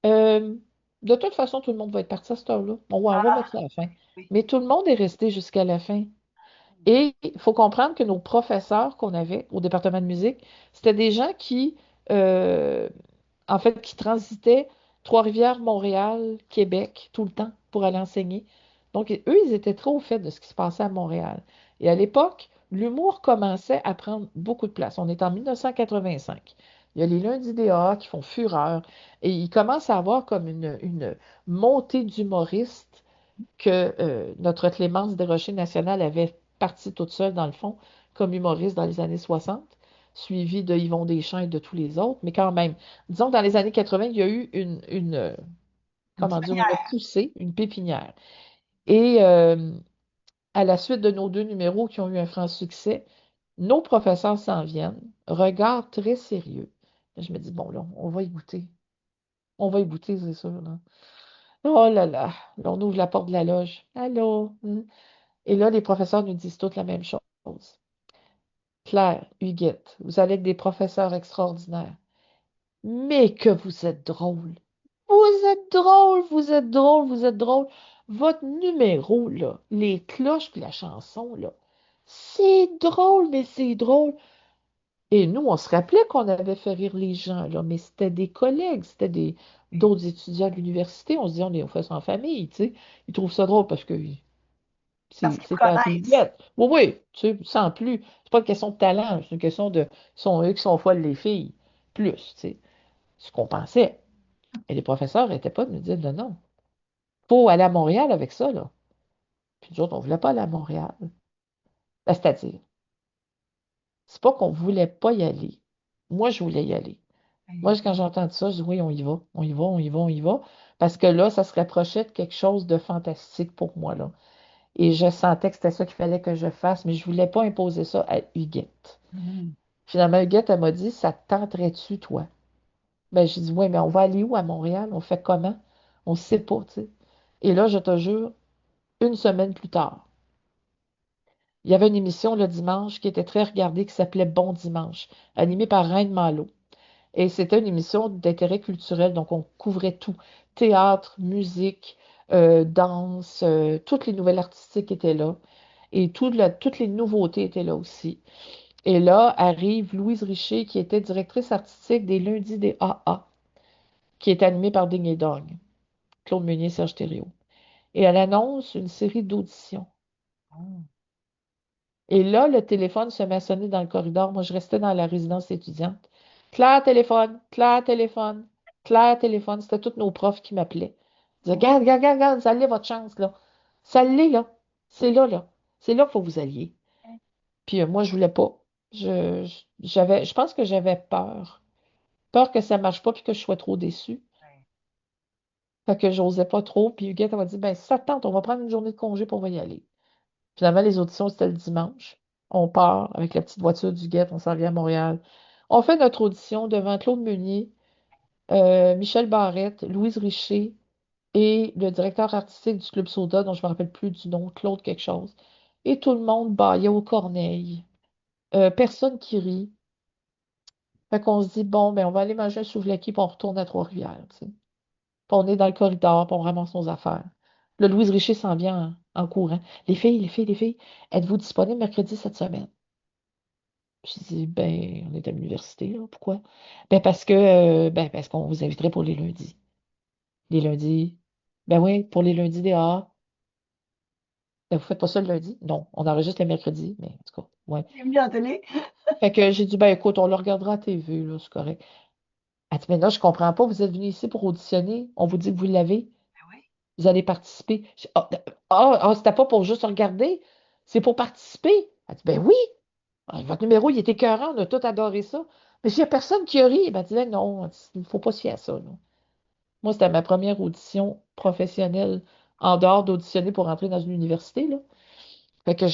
euh, de toute façon, tout le monde va être parti à cette heure-là. On va mettre ça à la fin. Oui. Mais tout le monde est resté jusqu'à la fin. Et il faut comprendre que nos professeurs qu'on avait au département de musique, c'était des gens qui, euh, en fait, qui transitaient Trois-Rivières, Montréal, Québec tout le temps pour aller enseigner. Donc, eux, ils étaient trop au fait de ce qui se passait à Montréal. Et à l'époque, l'humour commençait à prendre beaucoup de place. On est en 1985. Il y a les lundis DA qui font fureur et il commence à avoir comme une montée d'humoristes que notre Clémence Desrochers nationale avait parti toute seule, dans le fond, comme humoriste dans les années 60, suivie de Yvon Deschamps et de tous les autres. Mais quand même, disons que dans les années 80, il y a eu Une comment dire, une poussée, une pépinière. Et à la suite de nos 2 numéros qui ont eu un franc succès, nos professeurs s'en viennent, regard très sérieux. Je me dis, bon, là, on va y goûter. On va y goûter, c'est sûr, là. Oh là là, là, on ouvre la porte de la loge. Allô? Et là, les professeurs nous disent toutes la même chose. Claire, Huguette, vous allez être des professeurs extraordinaires. Mais que vous êtes drôle. Vous êtes drôle, vous êtes drôle, vous êtes drôle. Votre numéro, là, les cloches puis la chanson, là, c'est drôle, mais c'est drôle. Et nous, on se rappelait qu'on avait fait rire les gens, là, mais c'était des collègues, c'était d'autres étudiants de l'université. On se dit, on fait ça en famille, tu sais. Ils trouvent ça drôle parce que parce qu'ils me c'est à connaissent. Juliette. Oui, oui, tu sais, sans plus. C'est pas une question de talent, c'est une question de sont eux qui sont folles les filles. Plus, tu sais. Ce qu'on pensait. Et les professeurs n'étaient pas de nous dire non, non. Faut aller à Montréal avec ça, là. Puis nous autres, on voulait pas aller à Montréal. Ben, c'est-à-dire, c'est pas qu'on voulait pas y aller. Moi, je voulais y aller. Moi, quand j'entends ça, je dis oui, on y va, on y va, on y va, on y va. Parce que là, ça se rapprochait de quelque chose de fantastique pour moi, là. Et je sentais que c'était ça qu'il fallait que je fasse, mais je voulais pas imposer ça à Huguette. Mhm. Finalement, Huguette, elle m'a dit, ça te tenterait-tu, toi? Ben, j'ai dit, oui, mais on va aller où à Montréal? On fait comment? On ne sait pas, tu sais. Et là, je te jure, une semaine plus tard, il y avait une émission le dimanche qui était très regardée qui s'appelait Bon Dimanche, animée par Reine Malo. Et c'était une émission d'intérêt culturel, donc on couvrait tout. Théâtre, musique, danse, toutes les nouvelles artistiques étaient là. Et toutes les nouveautés étaient là aussi. Et là arrive Louise Richer, qui était directrice artistique des Lundis des AA, qui est animée par Ding et Dong, Claude Meunier, Serge Thériault. Et elle annonce une série d'auditions. Oh. Et là, le téléphone se met à sonner dans le corridor. Moi, je restais dans la résidence étudiante. Claire, téléphone, Claire, téléphone, Claire, téléphone. C'était tous nos profs qui m'appelaient. Ils disaient, regarde, regarde, regarde, regarde, ça l'est votre chance, là. Ça l'est, là. C'est là, là. C'est là qu'il faut que vous alliez. Puis moi, je voulais pas. Je pense que j'avais peur. Peur que ça marche pas puis que je sois trop déçue. Fait que j'osais pas trop. Puis Huguette, elle m'a dit, ben, si ça te tente, on va prendre une journée de congé pour y aller. Finalement, les auditions, c'était le dimanche. On part avec la petite voiture d'Huguette, on s'en vient à Montréal. On fait notre audition devant Claude Meunier, Michel Barrette, Louise Richer et le directeur artistique du Club Soda, dont je ne me rappelle plus du nom, Claude quelque chose. Et tout le monde bâillait aux corneilles. Personne qui rit. Fait qu'on se dit, bon, ben, on va aller manger un souvlaki, puis on retourne à Trois-Rivières, tu sais. Puis on est dans le corridor, puis on ramasse nos affaires. Là, Louise Richer s'en vient en courant. Les filles, êtes-vous disponibles mercredi cette semaine? Je dis, ben, on est à l'université, là. Pourquoi? Ben, parce qu'on vous inviterait pour les lundis. Les lundis. Ben oui, pour les lundis des A. Ben, vous faites pas ça le lundi? Non, on enregistre le mercredi, mais en tout cas, ouais. C'est venu à la télé. Fait que j'ai dit, ben écoute, on le regardera à TV, là, c'est correct. Elle dit, mais non, je comprends pas, vous êtes venu ici pour auditionner, on vous dit que vous l'avez, Ben oui. vous allez participer. C'était pas pour juste regarder, c'est pour participer. Elle dit, ben oui, votre numéro, il était écœurant, on a tous adoré ça. Mais il n'y a personne qui a ri. Ben, elle dit, ben non, il ne faut pas se fier à ça, là. Moi, c'était ma première audition professionnelle en dehors d'auditionner pour entrer dans une université, là. Fait que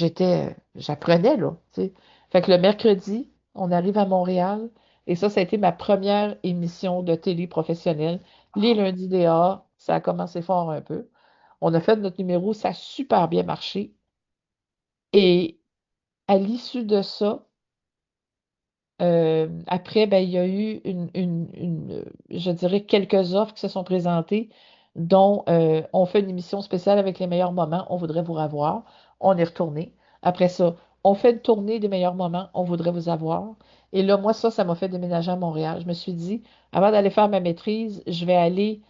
j'apprenais, là, tu sais. Fait que le mercredi, on arrive à Montréal, et ça a été ma première émission de télé professionnelle. Les lundis DA, ça a commencé fort un peu. On a fait notre numéro, ça a super bien marché. Et à l'issue de ça, après, ben, il y a eu je dirais, quelques offres qui se sont présentées, dont on fait une émission spéciale avec les meilleurs moments, on voudrait vous revoir. On est retourné. Après ça, on fait une tournée des meilleurs moments, on voudrait vous avoir. Et là, moi, ça m'a fait déménager à Montréal. Je me suis dit, avant d'aller faire ma maîtrise, je vais aller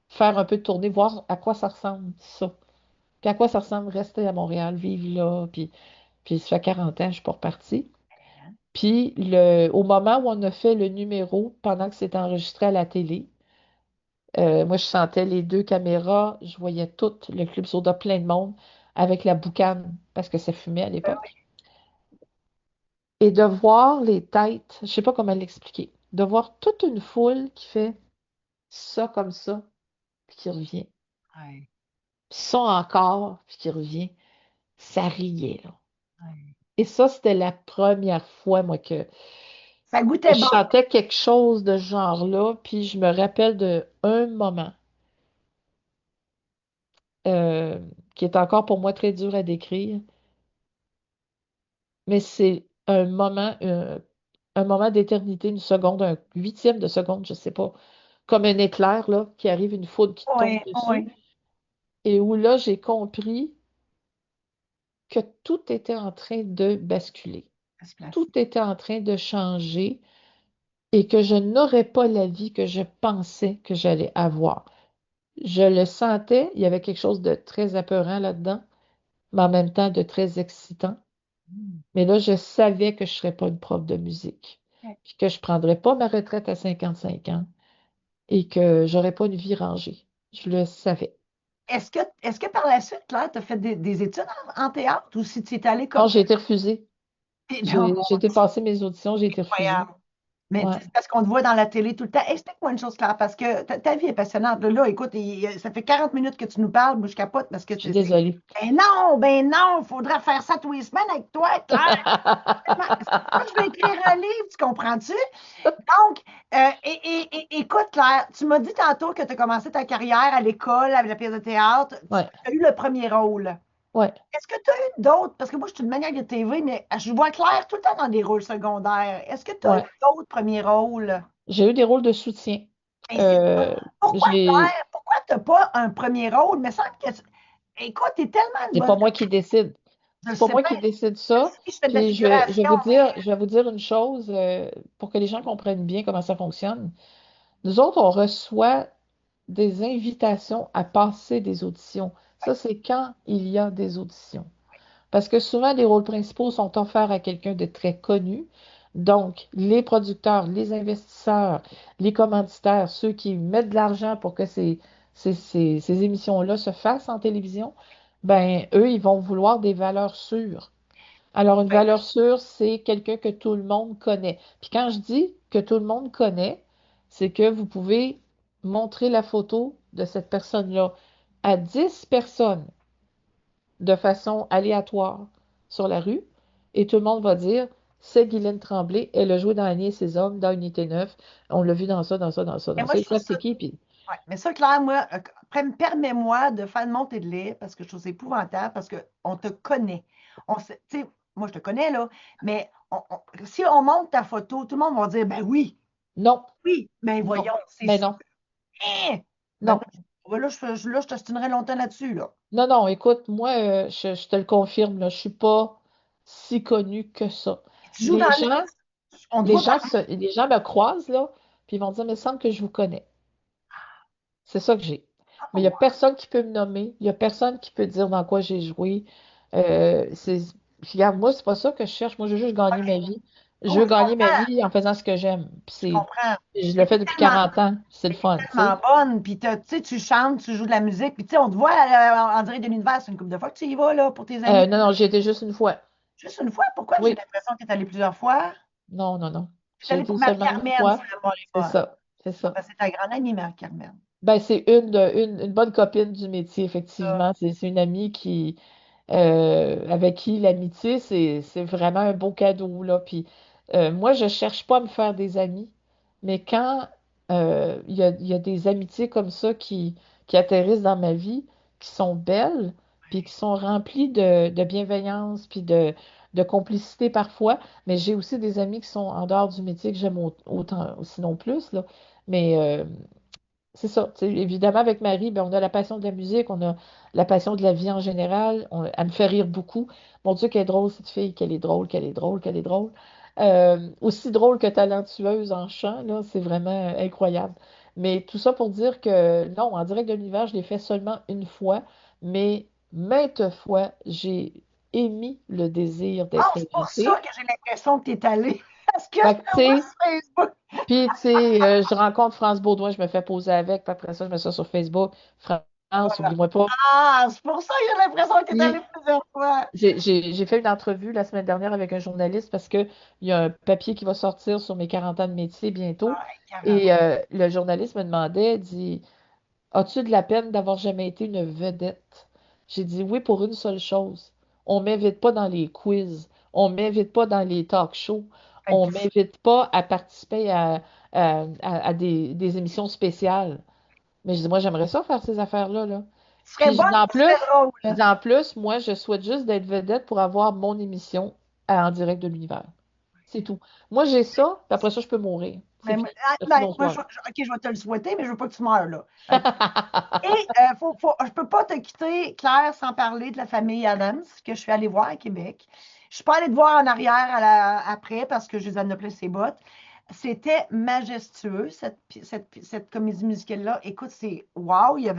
faire un peu de tournée, voir à quoi ça ressemble, ça. Puis à quoi ça ressemble rester à Montréal, vivre là. Puis ça fait 40 ans, je suis pas repartie. Puis au moment où on a fait le numéro, pendant que c'était enregistré à la télé, moi je sentais les deux caméras, je voyais tout le Club Soda plein de monde avec la boucane, parce que ça fumait à Ben l'époque. oui. Et de voir les têtes, je sais pas comment l'expliquer, de voir toute une foule qui fait ça comme ça, puis qui revient. Ouais, Puis ça encore, puis qui revient. Ça riait, là. ouais. Et ça, c'était la première fois, moi, Ça que goûtait je bon. chantais quelque chose de ce genre-là. Puis je me rappelle de un moment euh, qui est encore pour moi très dur à décrire, mais c'est un moment d'éternité, une seconde, un huitième de seconde, je sais pas, comme un éclair, là, qui arrive, une foudre qui tombe Oui, dessus, oui. et où là, j'ai compris que tout était en train de basculer. Ça se place. Tout était en train de changer et que je n'aurais pas la vie que je pensais que j'allais avoir. Je le sentais, il y avait quelque chose de très apeurant là-dedans, mais en même temps de très excitant. Mm. Mais là, je savais que je ne serais pas une prof de musique, Ouais. puis que je ne prendrais pas ma retraite à 55 ans et que j'aurais pas une vie rangée. Je le savais. Est-ce que par la suite, Claire, tu as fait des études en théâtre ou si tu es allé Non, comme. j'ai été refusée. Non, J'ai été passer mes auditions, j'ai été refusée. incroyable. Mais Ouais, tu sais, c'est parce qu'on te voit dans la télé tout le temps. Explique-moi une chose, Claire, parce que ta vie est passionnante. Là, écoute, ça fait 40 minutes que tu nous parles, moi je capote parce que je suis désolée. Ben non, il faudrait faire ça tous les semaines avec toi, Claire. Moi, je vais écrire un livre, tu comprends-tu? Donc, écoute, Claire, tu m'as dit tantôt que tu as commencé ta carrière à l'école avec la pièce de théâtre. Tu Ouais, as eu le premier rôle. ouais, Est-ce que tu as eu d'autres? Parce que moi, je suis une maniaque de TV, mais je vois Claire tout le temps dans des rôles secondaires. Est-ce que tu as eu ouais. d'autres premiers rôles? J'ai eu des rôles de soutien. Ben, c'est ça. Euh, Pourquoi, j'ai, Claire? Pourquoi tu n'as pas un premier rôle? Mais semble que écoute, tu es tellement une c'est pas bonne. moi qui décide. Je C'est pas sais moi bien. qui décide Je ça. sais, je fais de la Puis figuration, mais. je vais vous dire une chose pour que les gens comprennent bien comment ça fonctionne. Nous autres, on reçoit des invitations à passer des auditions. Ça, c'est quand il y a des auditions. Parce que souvent, les rôles principaux sont offerts à quelqu'un de très connu. Donc, les producteurs, les investisseurs, les commanditaires, ceux qui mettent de l'argent pour que ces émissions-là se fassent en télévision, ben, eux, ils vont vouloir des valeurs sûres. Alors, une Oui, valeur sûre, c'est quelqu'un que tout le monde connaît. Puis quand je dis que tout le monde connaît, c'est que vous pouvez montrer la photo de cette personne-là à 10 personnes de façon aléatoire sur la rue et tout le monde va dire, c'est Guylaine Tremblay, elle a joué dans Annie et ses hommes, dans Unité 9, on l'a vu dans ça, dans ça, dans ça, mais dans moi, ça. je Ils trouve savent ça. c'est qui, puis Ouais. Mais ça, Claire, moi, permets-moi de faire une montée de lait parce que je trouve ça épouvantable parce qu'on te connaît. Tu sais, moi, je te connais, là, mais si on monte ta photo, tout le monde va dire, ben oui, Non, oui, ben non, voyons, c'est mais sûr. non, Hein? Ben non. là, je t'ostinarais longtemps là-dessus, là. Non, non, écoute, moi, je te le confirme, là, je suis pas si connue que ça. Tu joues Les dans gens, on te voit pas. les gens me croisent, là, puis ils vont dire, mais il semble que je vous connais. C'est ça que j'ai. Mais il n'y a personne qui peut me nommer, il n'y a personne qui peut dire dans quoi j'ai joué. C'est, regarde, moi, c'est pas ça que je cherche. Moi, je veux juste gagner ma vie. Je Oh, veux je gagner ma comprends, vie en faisant ce que j'aime. Puis je comprends. je le Mais fais depuis 40 ans. C'est le fun, tu tellement sais. bonne, puis tu sais, tu chantes, tu joues de la musique, puis tu sais, on te voit en direct de l'univers, c'est une couple de fois que tu y vas, là, pour tes amis. Non, non, j'ai été juste une fois. Juste une fois, pourquoi j'ai Oui, l'impression que tu es allé plusieurs fois? non, non, non. Tu es J'ai allé été pour seulement une Marie-Carmen, si fois. la mémoire est C'est bonne. ça, c'est Ah, ça. ben, c'est ta grande amie, Marie-Carmen. Ben, c'est une bonne copine du métier, effectivement. C'est une amie avec qui l'amitié, c'est vraiment un beau cadeau, là. Puis moi, je cherche pas à me faire des amis, mais quand il y a des amitiés comme ça qui atterrissent dans ma vie, qui sont belles, puis qui sont remplies de bienveillance, puis de complicité parfois, mais j'ai aussi des amis qui sont en dehors du métier que j'aime autant, sinon plus, là. Mais c'est ça. Tu sais, évidemment, avec Marie, ben, on a la passion de la musique, on a la passion de la vie en général. Elle me fait rire beaucoup. Mon Dieu, qu'elle est drôle, cette fille, qu'elle est drôle, qu'elle est drôle, qu'elle est drôle. Aussi drôle que talentueuse en chant, là, c'est vraiment incroyable. Mais tout ça pour dire que non, en direct de l'univers, je l'ai fait seulement une fois, mais maintes fois, j'ai émis le désir Ah, d'être c'est pour ça invitée. que j'ai l'impression que tu es allé. Parce que je Fait que, tu te vois sais, sur Facebook. puis, tu sais, je rencontre France Baudouin, je me fais poser avec, puis après ça, je mets ça sur Facebook. France, Voilà. oublie-moi pas. Ah, c'est pour ça que j'ai l'impression que tu es allé Puis, plusieurs fois. j'ai fait une entrevue la semaine dernière avec un journaliste parce qu'il y a un papier qui va sortir sur mes 40 ans de métier bientôt. Ah, 40. Et le journaliste me demandait, dit, as-tu de la peine d'avoir jamais été une vedette? J'ai dit oui pour une seule chose. On m'invite pas dans les quiz. On m'invite pas dans les talk shows. Fait On que m'invite pas à participer à des émissions spéciales. Mais je dis, moi, j'aimerais ça faire ces affaires-là, là. tu serais Puis bonne, tu serais drôle. je dis en plus, moi, je souhaite juste d'être vedette pour avoir mon émission en direct de l'univers. C'est tout. Moi, j'ai ça, puis après ça, je peux mourir. C'est Mais fini. Merci, ben, moi, bonsoir. OK, je vais te le souhaiter, mais je veux pas que tu meurs, là. Et je peux pas te quitter, Claire, sans parler de la famille Adams, que je suis allée voir à Québec. Je suis pas allée te voir en arrière après parce que je les ai appelés ses bottes. C'était majestueux, cette comédie musicale-là. Écoute, c'est wow, il y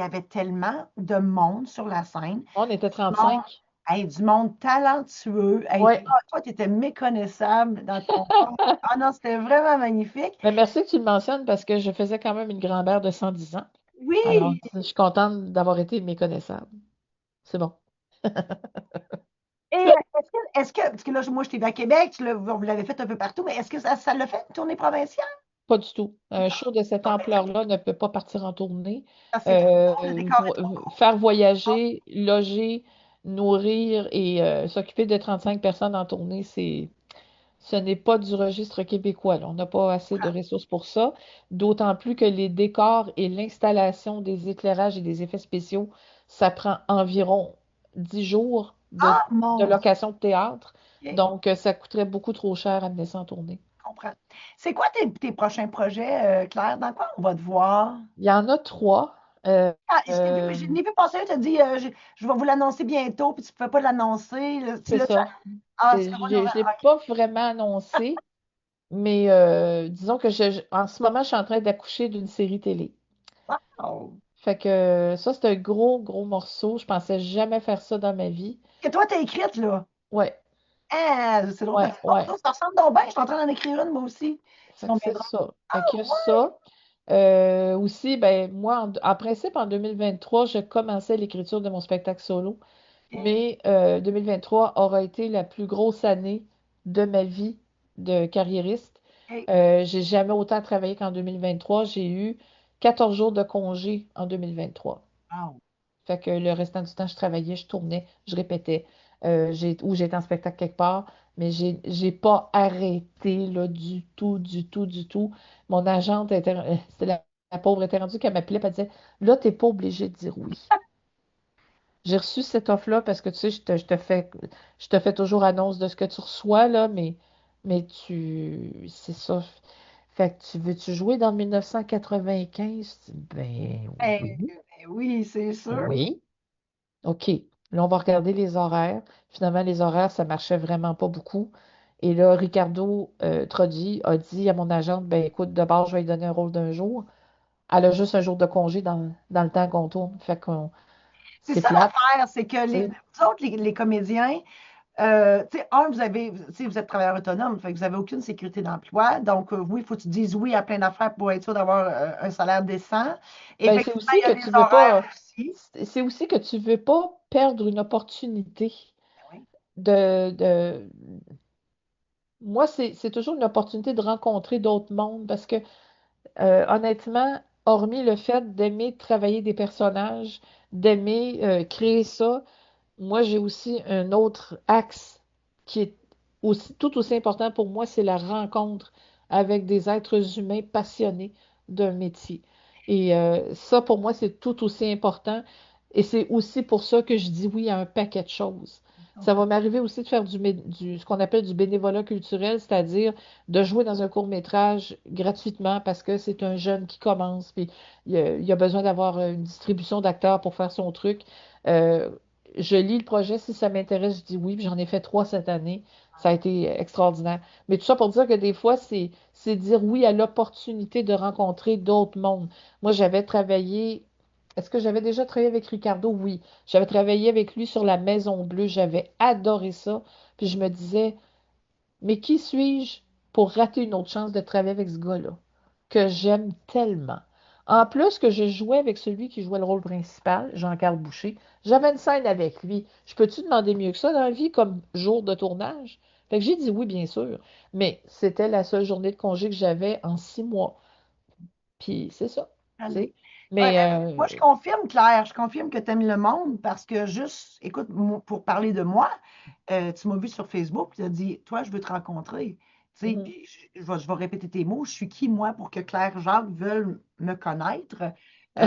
avait tellement de monde sur la scène. On était Du monde, 35. du monde talentueux. Hey, Ouais. toi, tu étais méconnaissable dans ton corps. Ah non, c'était vraiment magnifique. Mais merci que tu le mentionnes parce que je faisais quand même une grand-mère de 110 ans. Alors, Oui, je suis contente d'avoir été méconnaissable. C'est bon. et parce que là, moi, je t'ai vu à Québec, vous l'avez fait un peu partout, mais est-ce que ça l'a fait une tournée provinciale? Pas du tout. Un Non, show de cette ampleur-là ne peut pas partir en tournée. ça, c'est trop gros, le décor est trop Faire gros. voyager, loger, nourrir et s'occuper de 35 personnes en tournée, ce n'est pas du registre québécois, là. On n'a pas assez de ressources pour ça. D'autant plus que les décors et l'installation des éclairages et des effets spéciaux, ça prend environ 10 jours Ah, de mon location de théâtre. Dieu, Donc, ça coûterait beaucoup trop cher à mener ça en tournée. je comprends. C'est quoi tes prochains projets, Claire? Dans quoi on va te voir? Il y en a trois. Euh, Ah, euh, je n'ai vu passer un, tu as dit, je vais vous l'annoncer bientôt, puis tu ne pouvais pas l'annoncer. Tu c'est l'as ça. Ah, c'est Je pas ne l'ai OK. pas vraiment annoncé, mais disons que en ce moment, je suis en train d'accoucher d'une série télé. Wow. Fait que ça, c'est un gros, gros morceau. Je pensais jamais faire ça dans ma vie. Que toi, t'as écrite, là. Ouais, Ah, c'est drôle, ouais, c'est bon, ouais. ça ressemble donc bien. Je suis en train d'en écrire une, moi aussi. Ils Fait sont que bien c'est drôles. ça. Ah, Fait qu'il y a ouais. ça. Aussi, ben, moi, en principe, en 2023, je commençais l'écriture de mon spectacle solo. OK. Mais 2023 aura été la plus grosse année de ma vie de carriériste. OK. J'ai jamais autant travaillé qu'en 2023. J'ai eu 14 jours de congé en 2023. Wow. Fait que le restant du temps, je travaillais, je tournais, je répétais, ou j'étais en spectacle quelque part, mais j'ai pas arrêté là, du tout, du tout, du tout. Mon agente c'était la pauvre était rendue qu'elle m'appelait et elle disait, là, t'es pas obligé de dire oui. j'ai reçu cette offre-là parce que tu sais, je te fais toujours annonce de ce que tu reçois, là, mais c'est ça. Fait que tu veux jouer dans 1995? Ben Eh, oui. ben oui, c'est sûr. Oui. OK. Là, on va regarder les horaires. Finalement, les horaires, ça marchait vraiment pas beaucoup. Et là, Ricardo Troggi a dit à mon agente, ben écoute, de base, je vais lui donner un rôle d'un jour. Elle a juste un jour de congé dans le temps qu'on tourne. Fait qu'on C'est c'est ça plate, l'affaire, c'est que tu sais. vous autres, les comédiens, tu sais, tu sais, vous êtes travailleur autonome, fait que vous n'avez aucune sécurité d'emploi. Donc, oui, il faut que tu dises oui à plein d'affaires pour être sûr d'avoir un salaire décent. Ben, c'est Effectivement, aussi il y a que les tu veux horaires pas, aussi. c'est aussi que tu veux pas perdre une opportunité Ben oui. de... Moi, c'est toujours une opportunité de rencontrer d'autres mondes parce que, honnêtement, hormis le fait d'aimer travailler des personnages, d'aimer créer ça, moi, j'ai aussi un autre axe qui est tout aussi important pour moi, c'est la rencontre avec des êtres humains passionnés d'un métier. Et ça, pour moi, c'est tout aussi important. Et c'est aussi pour ça que je dis oui à un paquet de choses. Je Ça comprends. va m'arriver aussi de faire ce qu'on appelle du bénévolat culturel, c'est-à-dire de jouer dans un court-métrage gratuitement parce que c'est un jeune qui commence, puis il a besoin d'avoir une distribution d'acteurs pour faire son truc. Euh, je lis le projet, si ça m'intéresse, je dis oui, puis j'en ai fait 3 cette année. Ça a été extraordinaire. Mais tout ça pour dire que des fois, c'est dire oui à l'opportunité de rencontrer d'autres mondes. Moi, j'avais travaillé. Est-ce que j'avais déjà travaillé avec Ricardo? Oui. J'avais travaillé avec lui sur la Maison Bleue. J'avais adoré ça. Puis je me disais, mais qui suis-je pour rater une autre chance de travailler avec ce gars-là, que j'aime tellement. En plus que je jouais avec celui qui jouait le rôle principal, Jean-Carl Boucher, j'avais une scène avec lui. Je peux-tu demander mieux que ça dans la vie comme jour de tournage? Fait que j'ai dit oui, bien sûr. Mais c'était la seule journée de congé que j'avais en 6 mois. Puis c'est ça, tu Allez. sais. Ouais, Mais moi, je confirme, Claire, je confirme que tu aimes le monde parce que juste, écoute, pour parler de moi, tu m'as vu sur Facebook, tu as dit, toi, je veux te rencontrer. Tu sais, mhm. puis je vais répéter tes mots. Je suis qui, moi, pour que Claire Jacques veuille me connaître? Euh,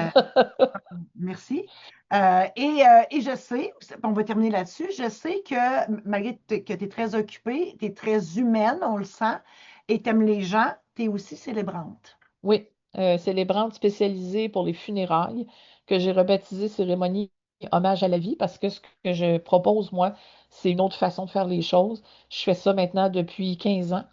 Merci. Et je sais, on va terminer là-dessus, je sais que malgré que tu es très occupée, tu es très humaine, on le sent, et tu aimes les gens, tu es aussi célébrante. Oui, célébrante spécialisée pour les funérailles, que j'ai rebaptisée cérémonie hommage à la vie, parce que ce que je propose, moi, c'est une autre façon de faire les choses. Je fais ça maintenant depuis 15 ans.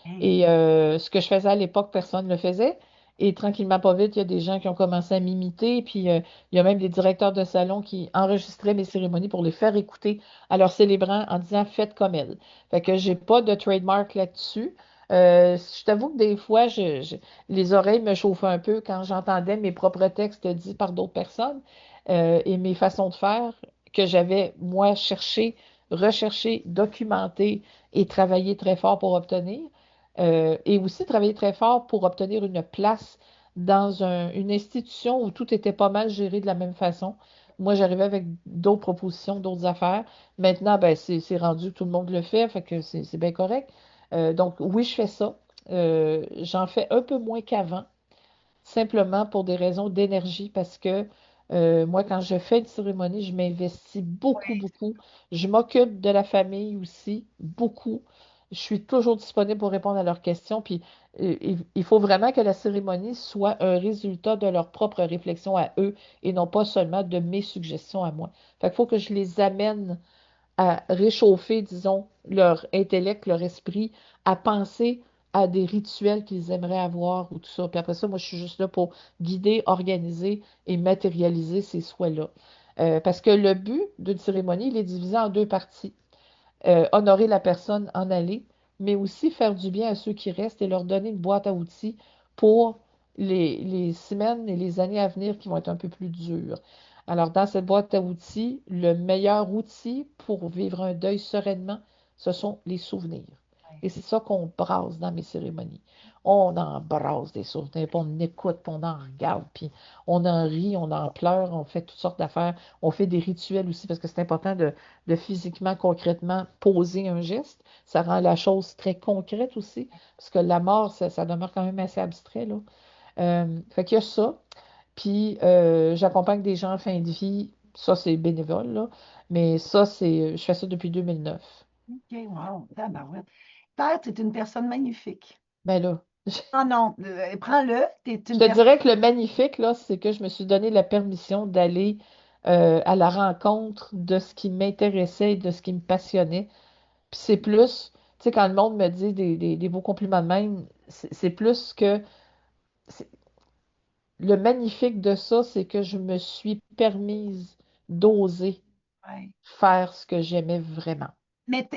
Hey, Et ce que je faisais à l'époque, personne ne le faisait. Et tranquillement, pas vite, il y a des gens qui ont commencé à m'imiter. Puis il y a même des directeurs de salon qui enregistraient mes cérémonies pour les faire écouter à leurs célébrants en disant faites comme elle. Fait que j'ai pas de trademark là-dessus. Je t'avoue que des fois, les oreilles me chauffaient un peu quand j'entendais mes propres textes dits par d'autres personnes et mes façons de faire que j'avais, moi, cherché, recherché, documenté et travaillé très fort pour obtenir. Et aussi travailler très fort pour obtenir une place dans une institution où tout était pas mal géré de la même façon. Moi, j'arrivais avec d'autres propositions, d'autres affaires. Maintenant, ben, c'est rendu que tout le monde le fait, fait que c'est bien correct. Donc, oui, je fais ça. J'en fais un peu moins qu'avant simplement pour des raisons d'énergie, parce que moi, quand je fais une cérémonie, je m'investis beaucoup, beaucoup. Je m'occupe de la famille aussi, beaucoup. Je suis toujours disponible pour répondre à leurs questions. Puis, il faut vraiment que la cérémonie soit un résultat de leur propre réflexion à eux et non pas seulement de mes suggestions à moi. Fait qu'il faut que je les amène à réchauffer, disons, leur intellect, leur esprit, à penser à des rituels qu'ils aimeraient avoir ou tout ça. Puis après ça, moi, je suis juste là pour guider, organiser et matérialiser ces souhaits-là. Parce que le but d'une cérémonie, il est divisé en deux parties. Honorer la personne en aller, mais aussi faire du bien à ceux qui restent et leur donner une boîte à outils pour les semaines et les années à venir qui vont être un peu plus dures. Alors, dans cette boîte à outils, le meilleur outil pour vivre un deuil sereinement, ce sont les souvenirs. Et c'est ça qu'on brasse dans mes cérémonies. On en brasse des souvenirs, puis on écoute, puis on en regarde, puis on en rit, on en pleure, on fait toutes sortes d'affaires. On fait des rituels aussi parce que c'est important de physiquement, concrètement poser un geste. Ça rend la chose très concrète aussi, parce que la mort, ça demeure quand même assez abstrait, là. Fait qu'il y a ça. Puis, j'accompagne des gens en fin de vie. Ça, c'est bénévole, là. Mais ça, je fais ça depuis 2009. OK, wow, tabarouette. Claire, tu es une personne magnifique. Ben là, Ah non, prends-le, tu es je une te personne. dirais que le magnifique, là, c'est que je me suis donné la permission d'aller à la rencontre de ce qui m'intéressait et de ce qui me passionnait. Puis c'est plus, tu sais, quand le monde me dit des beaux compliments de même, c'est plus que c'est- le magnifique de ça, c'est que je me suis permise d'oser Ouais. faire ce que j'aimais vraiment. Mais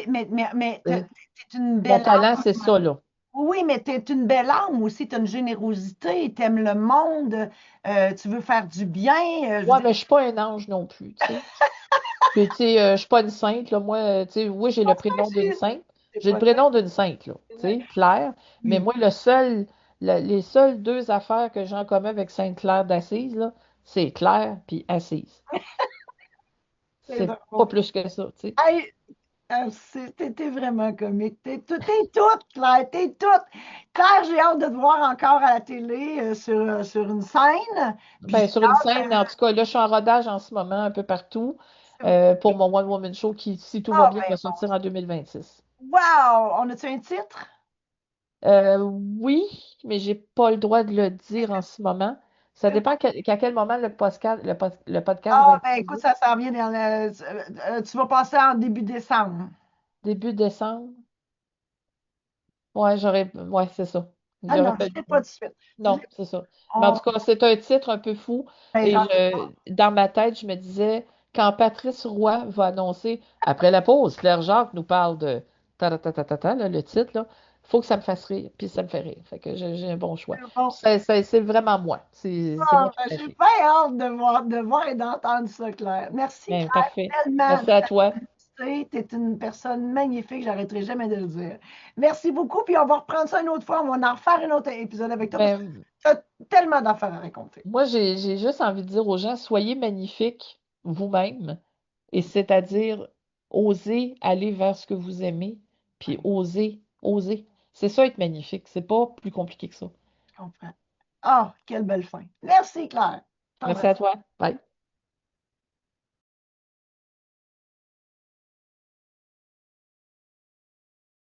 Tu sais. t'es une Mon belle talent, c'est âme. ça, là. Oui, mais tu es une belle âme aussi, tu as une générosité, tu aimes le monde, tu veux faire du bien. Je veux Ouais, dire, mais je suis pas un ange non plus, tu sais. Puis, tu sais, je suis pas une sainte, là. Moi, tu sais, oui, j'ai le prénom d'une sainte. c'est J'ai le pas ça, prénom d'une sainte, là. c'est Tu vrai. sais, Claire. Mais Oui, moi, les seules deux affaires que j'ai en commun avec Sainte-Claire d'Assise, là, c'est Claire puis Assise. c'est C'est pas drôle. plus que ça, tu sais. Hey, t'es vraiment comique. T'es toute, Claire, t'es toute. Claire, j'ai hâte de te voir encore à la télé sur une scène. Puis Ben, j'ai sur une hâte scène, en tout cas, là, je suis en rodage en ce moment, un peu partout, de... pour mon One Woman Show qui, si tout va Ah bien, ben va sortir en 2026. wow! On a-tu un titre? Oui, mais j'ai pas le droit de le dire en ce moment. Ça dépend qu'à quel moment le podcast va Ah être ben écoute, posé. ça s'en vient tu vas passer en début décembre. Début décembre. Ouais, c'est ça. Ah J'aurais non, fait. je ne pas de suite. Non, c'est ça. Mais en On, tout cas, c'est un titre un peu fou. ben, Et j'en sais pas. dans ma tête, je me disais, quand Patrice Roy va annoncer, après la pause, Claire Jacques nous parle de ta, là, le titre, là, faut que ça me fasse rire. Puis ça me fait rire. Fait que j'ai un bon choix. C'est Puis bon. c'est vraiment moi. C'est moi Ah, qui ben, fais j'ai rire. bien hâte de voir et d'entendre ça, Claire. Merci, Bien, Claire, parfait. tellement. Merci à toi. Tu es une personne magnifique, j'arrêterai jamais de le dire. Merci beaucoup, puis on va reprendre ça une autre fois. On va en refaire un autre épisode avec toi parce que Ben, tu as tellement d'affaires à raconter. moi, j'ai juste envie de dire aux gens, soyez magnifiques vous-même. Et c'est-à-dire, osez aller vers ce que vous aimez, puis Oui, osez. C'est ça être magnifique. C'est pas plus compliqué que ça. je comprends. Ah, quelle belle fin. Merci, Claire. Merci à T'embrasse. toi. Bye.